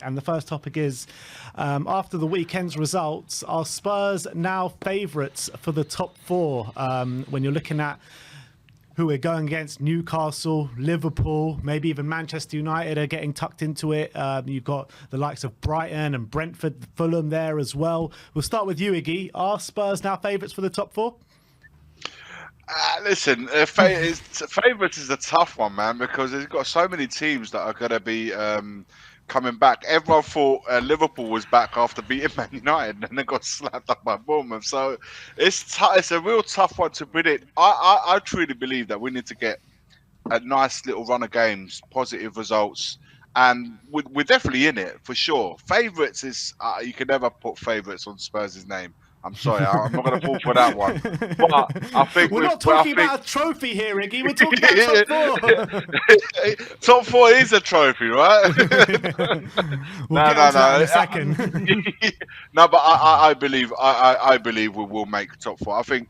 And the first topic is, after the weekend's results, are Spurs now favourites for the top four? When you're looking at who we're going against, Newcastle, Liverpool, maybe even Manchester United are getting tucked into it. You've got the likes of Brighton and Brentford, Fulham there as well. We'll start with you, Iggy. Are Spurs now favourites for the top four? Listen, favourites is a tough one, man, because there's got so many teams that are going to be coming back. Everyone thought Liverpool was back after beating Man United, and they got slapped up by Bournemouth. So it's a real tough one to predict. I truly believe that we need to get a nice little run of games, positive results, and we're definitely in it for sure. Favourites is you can never put favourites on Spurs' name. I'm sorry, I'm not going to fall for that one. But I think we're not talking about a trophy here, Iggy. We're talking about top four. Top four is a trophy, right? We'll get onto that in a second. No, but I believe we will make top four. I think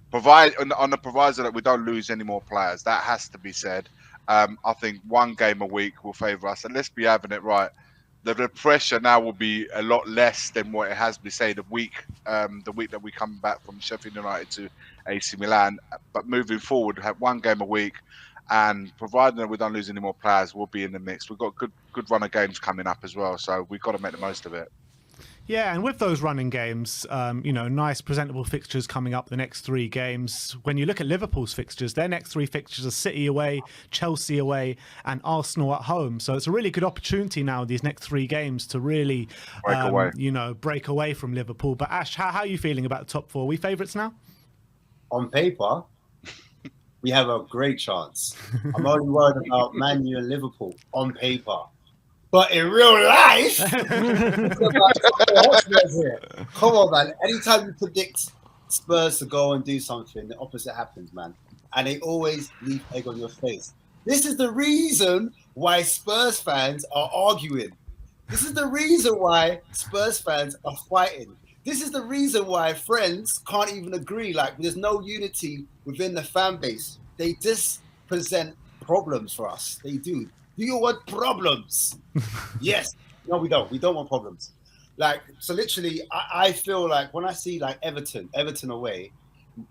provide on the proviso that we don't lose any more players. That has to be said. I think one game a week will favour us, and let's be having it right. The pressure now will be a lot less than what it has been, say, the week that we come back from Sheffield United to AC Milan. But moving forward, have one game a week, and providing that we don't lose any more players, we'll be in the mix. We've got good run of games coming up as well, so we've got to make the most of it. Yeah, and with those running games, nice presentable fixtures coming up the next three games. When you look at Liverpool's fixtures, their next three fixtures are City away, Chelsea away, and Arsenal at home. So it's a really good opportunity now, these next three games, to really break away from Liverpool. But Ash, how are you feeling about the top four? Are we favourites now? On paper, we have a great chance. I'm only worried about Man U and Liverpool on paper. But in real life, come on, man. Anytime you predict Spurs to go and do something, the opposite happens, man. And they always leave egg on your face. This is the reason why Spurs fans are arguing. This is the reason why Spurs fans are fighting. This is the reason why friends can't even agree. Like, there's no unity within the fan base. They just present problems for us. They do. Do you want problems? Yes. No, we don't. We don't want problems. Like, so literally, I feel like when I see like Everton away,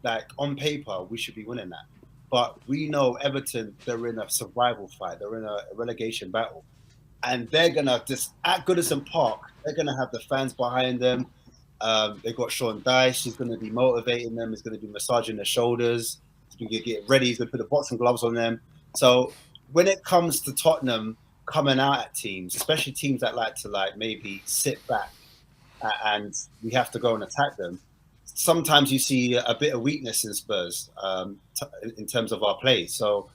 like on paper, we should be winning that. But we know Everton, they're in a survival fight. They're in a relegation battle. And they're going to just, at Goodison Park, they're going to have the fans behind them. They've got Sean Dyche. He's going to be motivating them. He's going to be massaging their shoulders. He's going to get ready. He's going to put the boxing gloves on them. So when it comes to Tottenham coming out at teams, especially teams that like to maybe sit back and we have to go and attack them, sometimes you see a bit of weakness in Spurs in terms of our play. So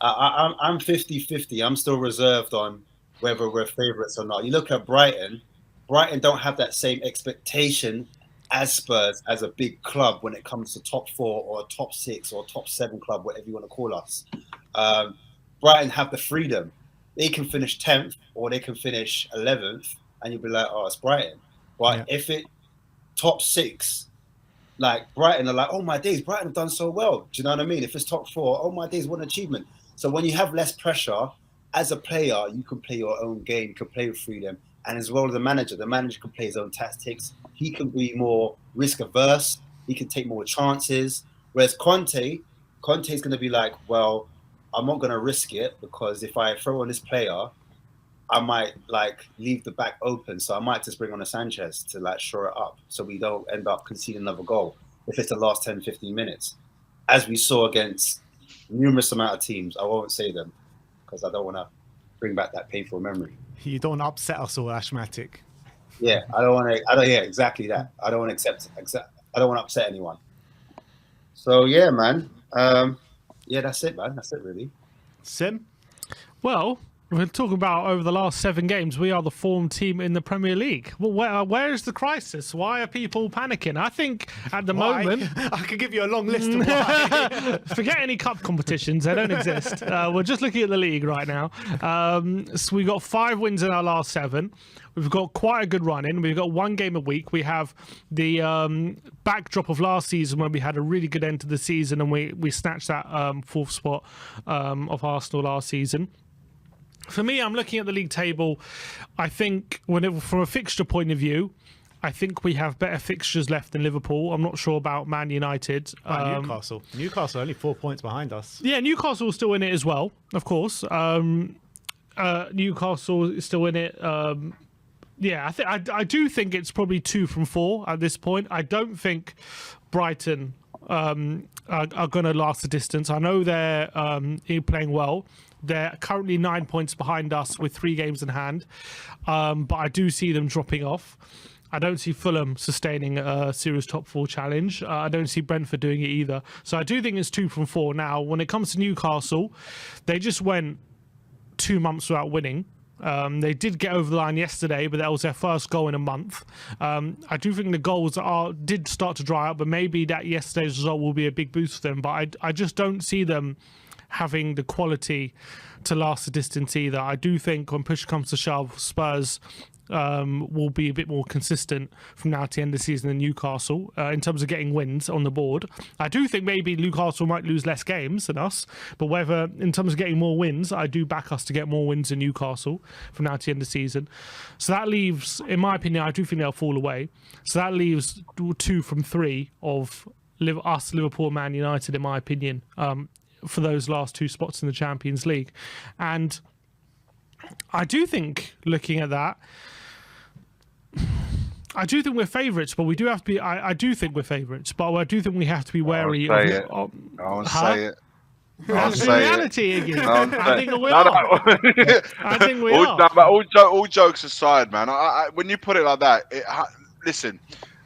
I'm 50-50. I'm still reserved on whether we're favourites or not. You look at Brighton don't have that same expectation as Spurs as a big club when it comes to top four or top six or top seven club, whatever you want to call us. Brighton have the freedom. They can finish 10th or they can finish 11th and you'll be like, oh, it's Brighton. But if it top six, like Brighton are like, oh my days, Brighton have done so well. Do you know what I mean? If it's top four, oh my days, what an achievement. So when you have less pressure, as a player, you can play your own game, you can play with freedom. And as well as the manager can play his own tactics. He can be more risk averse. He can take more chances. Whereas Conte's going to be like, well, I'm not going to risk it because if I throw on this player, I might leave the back open. So I might just bring on a Sanchez to shore it up so we don't end up conceding another goal if it's the last 10, 15 minutes. As we saw against numerous amount of teams. I won't say them because I don't want to bring back that painful memory. You don't want to upset us all, Ashmatic. Yeah, I don't want to. Yeah, exactly that. I don't want to I don't want to upset anyone. So yeah, man. Yeah, that's it, man. That's it, really. Sim? Well, we're talking about over the last 7 games, we are the form team in the Premier League. Well, where is the crisis? Why are people panicking? I think at the moment... I could give you a long list of why. Forget any cup competitions. They don't exist. We're just looking at the league right now. So we got 5 wins in our last 7. We've got quite a good run in. We've got 1 game a week. We have the backdrop of last season when we had a really good end to the season and we snatched that 4th spot of Arsenal last season. For me, I'm looking at the league table. I think from a fixture point of view, I think we have better fixtures left than Liverpool. I'm not sure about Man United. Newcastle. Newcastle are only 4 points behind us. Yeah, Newcastle's still in it as well, of course. Newcastle is still in it. Yeah, I do think it's probably 2 from 4 at this point. I don't think Brighton are going to last the distance. I know they're playing well. They're currently 9 points behind us with 3 games in hand, but I do see them dropping off. I don't see Fulham sustaining a serious top 4 challenge. I don't see Brentford doing it either. So I do think it's 2 from 4. Now, when it comes to Newcastle, they just went 2 months without winning. They did get over the line yesterday, but that was their first goal in a month. I do think the goals did start to dry up, but maybe that yesterday's result will be a big boost for them. But I just don't see them having the quality to last the distance either. I do think when push comes to shove, Spurs will be a bit more consistent from now to the end of the season than Newcastle in terms of getting wins on the board. I do think maybe Newcastle might lose less games than us, but whether in terms of getting more wins, I do back us to get more wins than Newcastle from now to the end of the season. So that leaves, in my opinion, I do think they'll fall away. So that leaves 2 from 3 of us, Liverpool, Man United, in my opinion, for those last 2 spots in the Champions League. And I do think, looking at that, I do think we're favourites, but we do have to be. I do think we're favourites, but I do think we have to be wary of it. I won't say it. That's the reality again. I think we are. I think we are. No, but all jokes aside, man. When you put it like that, listen.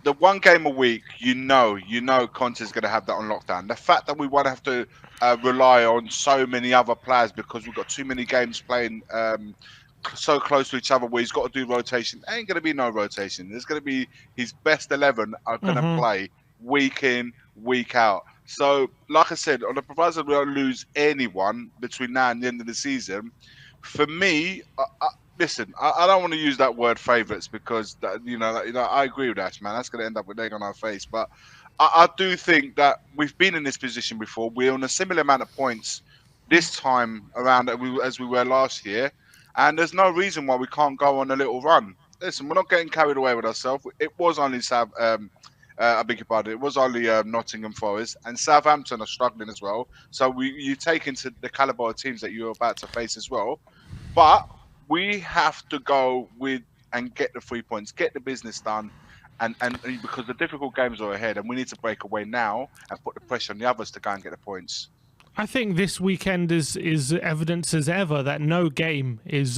The 1 game a week, you know, Conte's going to have that on lockdown. The fact that we won't have to rely on so many other players because we've got too many games playing so close to each other where he's got to do rotation. Ain't going to be no rotation. There's going to be his best 11 are going to play week in, week out. So, like I said, on the proviso we don't lose anyone between now and the end of the season, for me, listen, I don't want to use that word favourites because I agree with that, man. That's going to end up with egg on our face. But I do think that we've been in this position before. We're on a similar amount of points this time around as we were last year, and there's no reason why we can't go on a little run. Listen, we're not getting carried away with ourselves. It was only I beg your pardon. It was only Nottingham Forest, and Southampton are struggling as well. So you take into the calibre of teams that you're about to face as well, but we have to go with and get the 3 points, get the business done, and because the difficult games are ahead, and we need to break away now and put the pressure on the others to go and get the points. I think this weekend is evidence as ever that no game is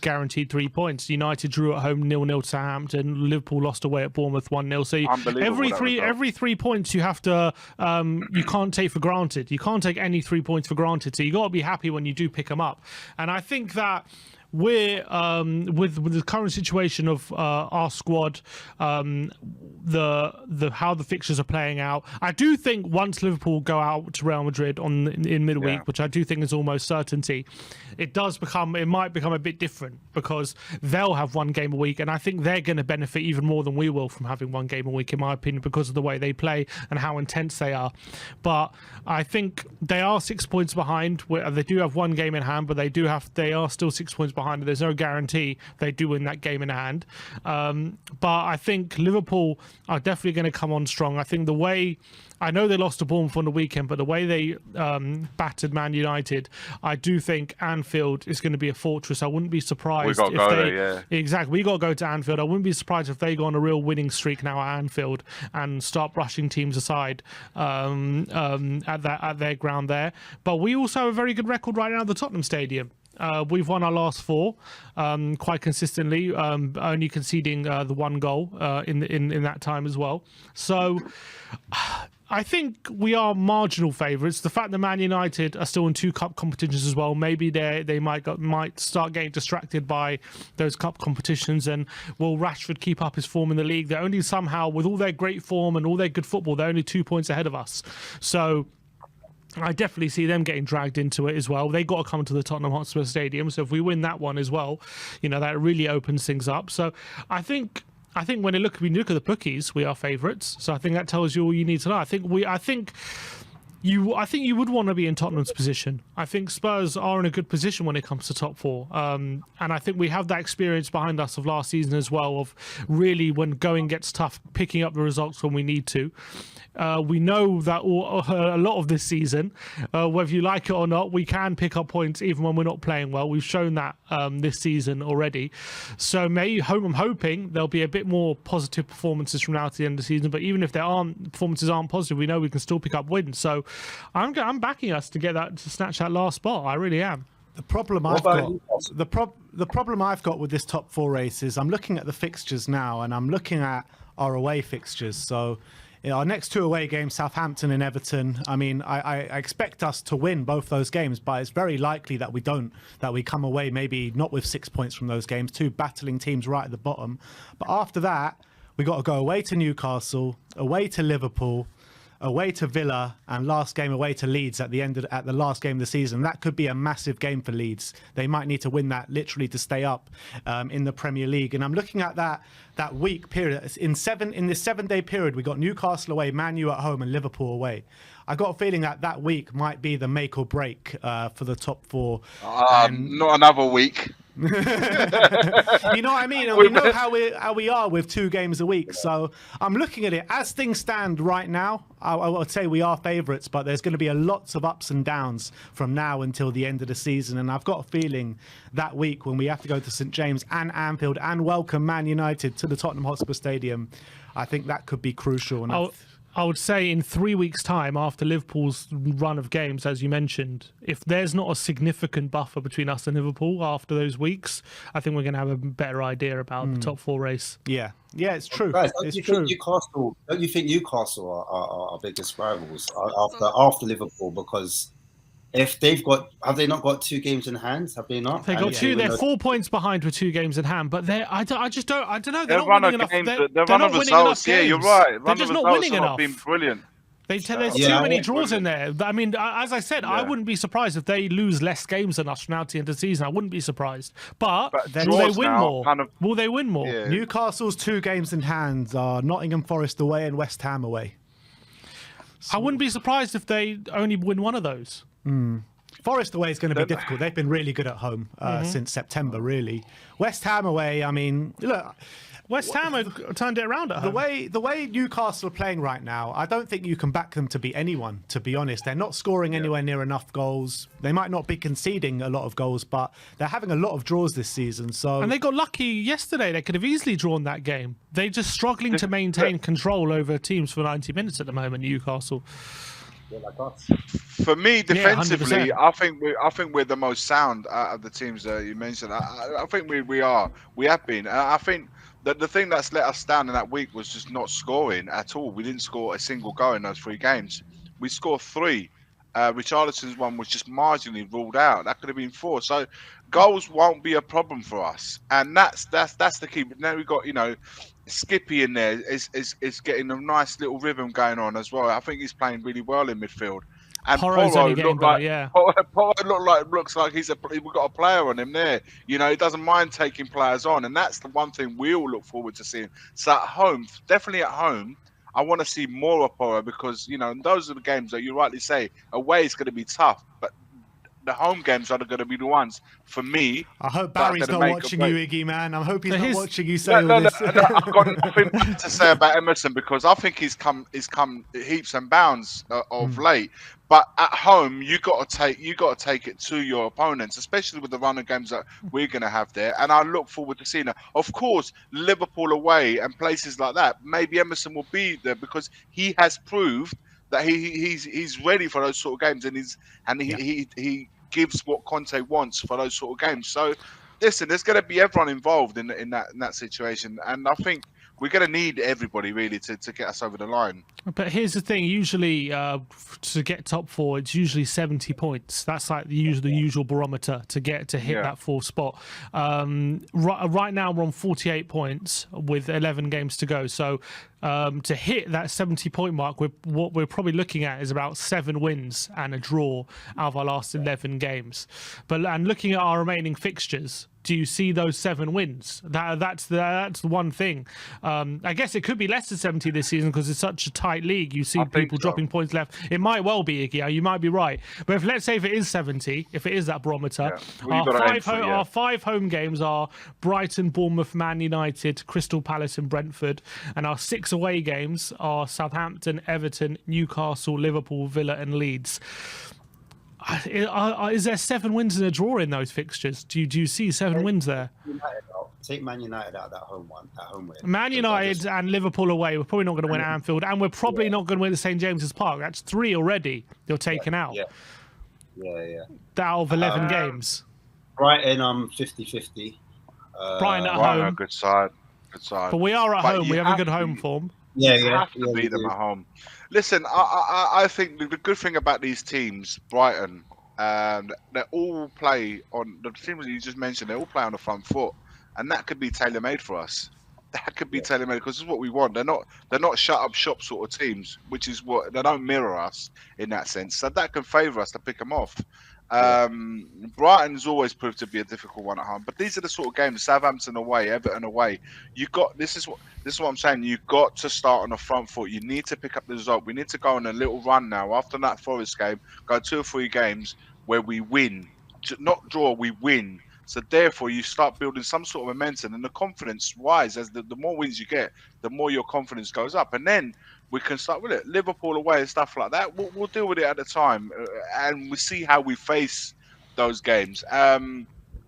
guaranteed 3 points. United drew at home 0-0 to Southampton. Liverpool lost away at Bournemouth 1-0. So every 3 points you have to you can't take for granted. You can't take any 3 points for granted. So you got to be happy when you do pick them up. And I think that we're with the current situation of our squad, the how the fixtures are playing out. I do think once Liverpool go out to Real Madrid in midweek, which I do think is almost certainty, it might become a bit different because they'll have 1 game a week, and I think they're going to benefit even more than we will from having 1 game a week, in my opinion, because of the way they play and how intense they are. But I think they are 6 points behind. They do have 1 game in hand, but they are still 6 points behind. There's no guarantee they do win that game in hand. But I think Liverpool are definitely going to come on strong. I think I know they lost to Bournemouth on the weekend, but the way they battered Man United, I do think Anfield is going to be a fortress. I wouldn't be surprised if they... Exactly. We got to go to Anfield. I wouldn't be surprised if they go on a real winning streak now at Anfield and start brushing teams aside at their ground there. But we also have a very good record right now at the Tottenham Stadium. We've won our last 4 quite consistently, only conceding the 1 goal in that time as well. So I think we are marginal favourites. The fact that Man United are still in 2 cup competitions as well, maybe they might start getting distracted by those cup competitions. And will Rashford keep up his form in the league? They're only somehow, with all their great form and all their good football, they're only 2 points ahead of us. So I definitely see them getting dragged into it as well. They got to come to the Tottenham Hotspur Stadium. So if we win that one as well, that really opens things up. So I think when we look at the bookies, we are favourites. So I think that tells you all you need to know. I think I think you would want to be in Tottenham's position. I think Spurs are in a good position when it comes to top four. And I think we have that experience behind us of last season as well, of really when going gets tough, picking up the results when we need to. We know that a lot of this season, whether you like it or not, we can pick up points even when we're not playing well. We've shown that this season already. So I'm hoping there'll be a bit more positive performances from now to the end of the season. But even if performances aren't positive, we know we can still pick up wins. So I'm backing us to snatch that last spot. I really am. The problem I've got with this top four race is I'm looking at the fixtures now, and I'm looking at our away fixtures. So our next two away games, Southampton and Everton, I mean, I expect us to win both those games, but it's very likely that we don't, that we come away maybe not with 6 points from those games, two battling teams right at the bottom. But after that, we got to go away to Newcastle, away to Liverpool, away to Villa, and last game away to Leeds at the last game of the season. That could be a massive game for Leeds. They might need to win that literally to stay up in the Premier League. And I'm looking at that week period. In this 7-day period, we got Newcastle away, Man U at home, and Liverpool away. I got a feeling that week might be the make or break for the top four. Not another week. You know what I mean? And we know how we are with 2 games a week. So I'm looking at it as things stand right now. I would say we are favourites, but there's going to be lots of ups and downs from now until the end of the season. And I've got a feeling that week when we have to go to St James and Anfield and welcome Man United to the Tottenham Hotspur Stadium, I think that could be crucial. And I would say in 3 weeks' time, after Liverpool's run of games, as you mentioned, if there's not a significant buffer between us and Liverpool after those weeks, I think we're going to have a better idea about the top four race. Yeah, it's true. Guys, don't you think Newcastle are our biggest rivals after Liverpool? Because if have they not got 2 games in hand? Have they not? They got 2. They're 4 points behind with 2 games in hand, but I just don't know. They're not winning enough. They're run of results. Yeah, you're right. They're just not winning enough. Been brilliant. There's too many draws in there. I mean, as I said, I wouldn't be surprised if they lose less games than us from now to the end of the season. I wouldn't be surprised. But will they win more? Will they win more? Yeah. Newcastle's 2 games in hand are Nottingham Forest away and West Ham away. I wouldn't be surprised if they only win one of those. Forest away is going to be difficult. They've been really good at home since September, really. West Ham away, I mean, look, West Ham have turned it around at home. The way Newcastle are playing right now, I don't think you can back them to beat anyone, to be honest. They're not scoring anywhere near enough goals. They might not be conceding a lot of goals, but they're having a lot of draws this season. And they got lucky yesterday. They could have easily drawn that game. They're just struggling to maintain control over teams for 90 minutes at the moment, Newcastle. Like us. For me, defensively, Yeah, I think we're the most sound out of the teams that you mentioned. I think we have been. I think that the thing that's let us down in that week was just not scoring at all. We didn't score a single goal in those 3 games. We scored 3. Richarlison's one was just marginally ruled out. That could have been 4. So goals won't be a problem for us, and that's the key. But now we've got Skippy in there is getting a nice little rhythm going on as well. I think he's playing really well in midfield. And Porro's only getting better, Porro looks like we've got a player on him there. He doesn't mind taking players on, and that's the one thing we all look forward to seeing. So at home, definitely at home, I want to see more of Porro because those are the games that you rightly say away is going to be tough, but the home games are going to be the ones for me. I hope Barry's not watching you, Iggy, man. I hope he's not watching you say all this. No, I've got nothing to say about Emerson because I think he's come heaps and bounds of late. But at home, you got to take it to your opponents, especially with the run of games that we're going to have there. And I look forward to seeing it. Of course, Liverpool away and places like that, maybe Emerson will be there because he has proved that he's ready for those sort of games, and he gives what Conte wants for those sort of games. So, listen, there's going to be everyone involved in that situation, and I think we're going to need everybody really to get us over the line. But here's the thing: usually, to get top 4, it's usually 70 points. That's like the usual barometer to hit that 4th spot. Right now, we're on 48 points with 11 games to go. So to hit that 70-point mark, what we're probably looking at is about 7 wins and a draw out of our last 11 games. And looking at our remaining fixtures, do you see those 7 wins? That's the one thing. I guess it could be less than 70 this season because it's such a tight league. You see people dropping points left. It might well be, Iggy. You might be right. But let's say if it is 70, if it is that barometer, our 5 home games are Brighton, Bournemouth, Man United, Crystal Palace and Brentford. And our 6 away games are Southampton, Everton, Newcastle, Liverpool, Villa and Leeds. Is there 7 wins and a draw in those fixtures? Do you see 7 wins there? Take Man United out, that home win. Man United and Liverpool away. We're probably not going to win at Anfield, and we're probably not going to win at St James's Park. That's 3 already. You're taken out. Yeah. Out of 11 games. Brighton, 50-50. Brighton at home. Good side. But we are at home. We have a good home form. You have to beat them at home. Listen, I think the good thing about these teams, Brighton, they all play on the teams that you just mentioned. They all play on the front foot, and that could be tailor-made for us. That could be tailor-made because this is what we want. They're not shut-up shop sort of teams, which is what they don't mirror us in that sense. So that can favour us to pick them off. Brighton's always proved to be a difficult one at home, but these are the sort of games: Southampton away, Everton away. This is what I'm saying. You've got to start on the front foot. You need to pick up the result. We need to go on a little run now after that Forest game. Go 2 or 3 games where we win, not draw. We win. So therefore, you start building some sort of momentum, and the confidence rise as the more wins you get, the more your confidence goes up, and then we can start with it. Liverpool away and stuff like that. We'll deal with it at the time, and we see how we face those games.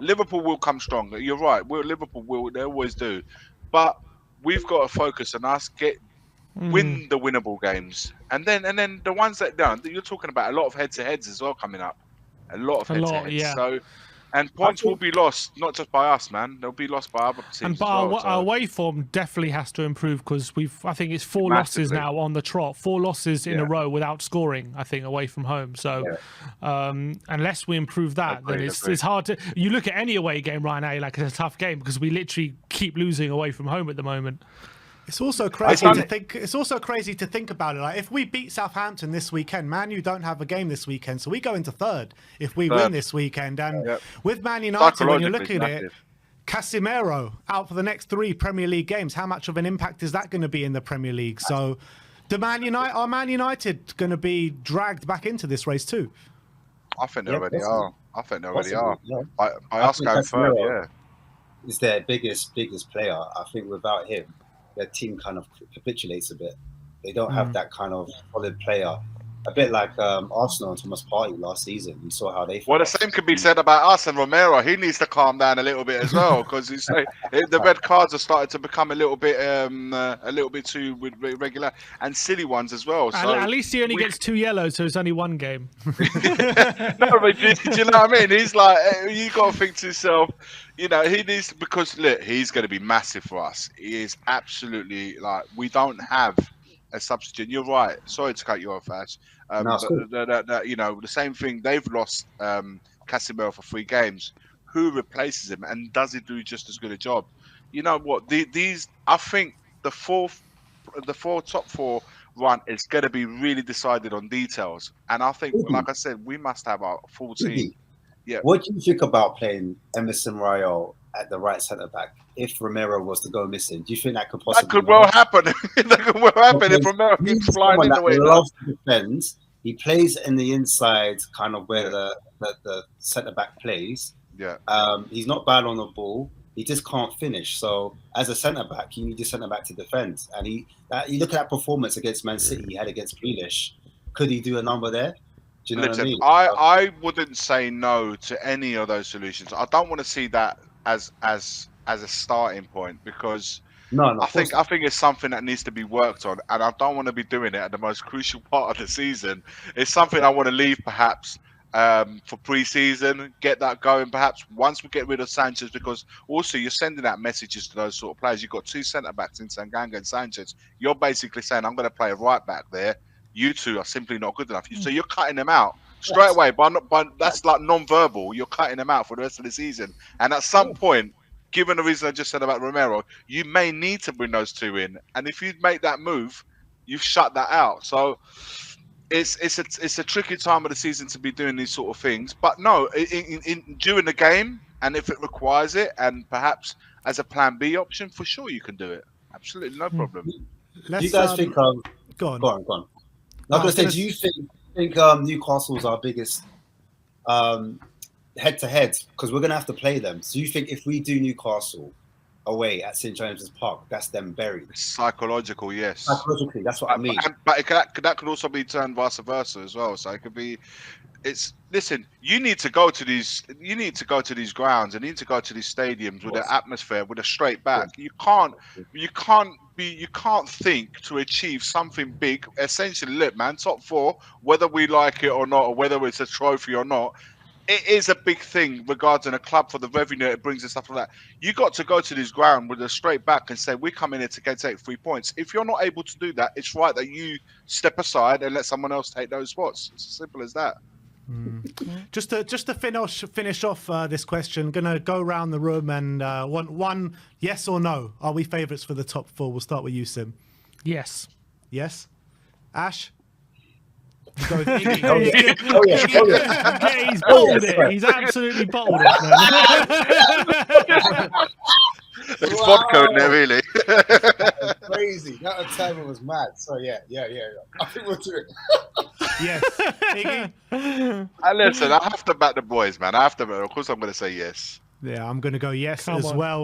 Liverpool will come stronger. You're right. Liverpool will. They always do, but we've got to focus on us win the winnable games, and then the ones that don't. You're talking about a lot of head-to-heads as well coming up. A lot of head-to-heads. Yeah. So. And points will be lost, not just by us, man. They'll be lost by other teams. And our away form definitely has to improve because I think it's 4 losses now on the trot. 4 losses in a row without scoring, I think, away from home. So unless we improve that, then it's hard to. You look at any away game right now, like it's a tough game because we literally keep losing away from home at the moment. It's also crazy to think. It's also crazy to think about it. Like if we beat Southampton this weekend, Man U don't have a game this weekend, so we go into 3rd if we win this weekend. And with Man United, when you're looking at it, Casemiro out for the next 3 Premier League games. How much of an impact is that going to be in the Premier League? So, are Man United going to be dragged back into this race too? I think they already are. By us going 3rd, is their biggest player. I think without him, their team kind of capitulates a bit. They don't have that kind of solid player. A bit like Arsenal and Thomas Partey last season. You saw how they. Well, the same could be said about us and Romero. He needs to calm down a little bit as well because the red cards are starting to become a little bit too regular and silly ones as well. So at least he only gets 2 yellows, so it's only 1 game. No, but do you know what I mean? He's like, you got to think to yourself. He needs to, because look, he's going to be massive for us. He is absolutely we don't have a substitute. You're right. Sorry to cut you off, Ash. The same thing. They've lost Casemiro for 3 games. Who replaces him, and does he do just as good a job? You know what? I think the top 4 run is going to be really decided on details, and I think, like I said, we must have our full team. Yeah. What do you think about playing Emerson Royal at the right centre back if Romero was to go missing? Do you think that could possibly? That could well happen. That could well happen if Romero keeps flying in the way. He loves to defend. He plays in the inside, kind of where the centre back plays. Yeah. He's not bad on the ball. He just can't finish. So as a centre back, you need your centre back to defend. And you look at that performance against Man City he had against Grealish. Could he do a number there? Do you know what I mean? I wouldn't say no to any of those solutions. I don't want to see that as a starting point because I think it's something that needs to be worked on, and I don't want to be doing it at the most crucial part of the season. It's something I want to leave perhaps for pre-season, get that going perhaps once we get rid of Sanchez, because also you're sending out messages to those sort of players. You've got 2 centre-backs in Tanganga and Sanchez. You're basically saying, I'm going to play a right-back there. You 2 are simply not good enough. So you're cutting them out straight away, but that's like non-verbal. You're cutting them out for the rest of the season. And at some point, given the reason I just said about Romero, you may need to bring those two in, and if you make that move, you've shut that out. So it's a tricky time of the season to be doing these sort of things. But no, during the game, and if it requires it, and perhaps as a plan B option, for sure you can do it. Absolutely, no problem. Do you guys think? Go on. Go on. I was going to say, do you think Newcastle's our biggest head-to-head? Because we're going to have to play them. So you think if we do Newcastle away at St James's Park, that's them buried? Psychological, yes. Psychologically, that's what I mean. But that could also be turned vice versa as well. So it could be. Listen. You need to go to these. You need to go to these grounds, and you need to go to these stadiums with an atmosphere, with a straight back. You can't think to achieve something big. Essentially, look, man, top four, whether we like it or not, or whether it's a trophy or not. It is a big thing regarding a club for the revenue it brings and stuff like that. You got to go to this ground with a straight back and say, we're coming here to take 3 points. If you're not able to do that, it's right that you step aside and let someone else take those spots. It's as simple as that. Just to finish off this question, gonna go around the room and want one yes or no. Are we favourites for the top four? We'll start with you, Sim. Yes. Yes. Ash. Go with Iggy. Yeah, he's bottled it. He's absolutely bottled it, man. There's vodka in there, really. Crazy. That timer was mad. So yeah. I think we'll do it. Yes. Iggy? Listen, I have to back the boys, man. Of course, I'm going to say yes. Yeah, I'm going to go yes Come as on. well.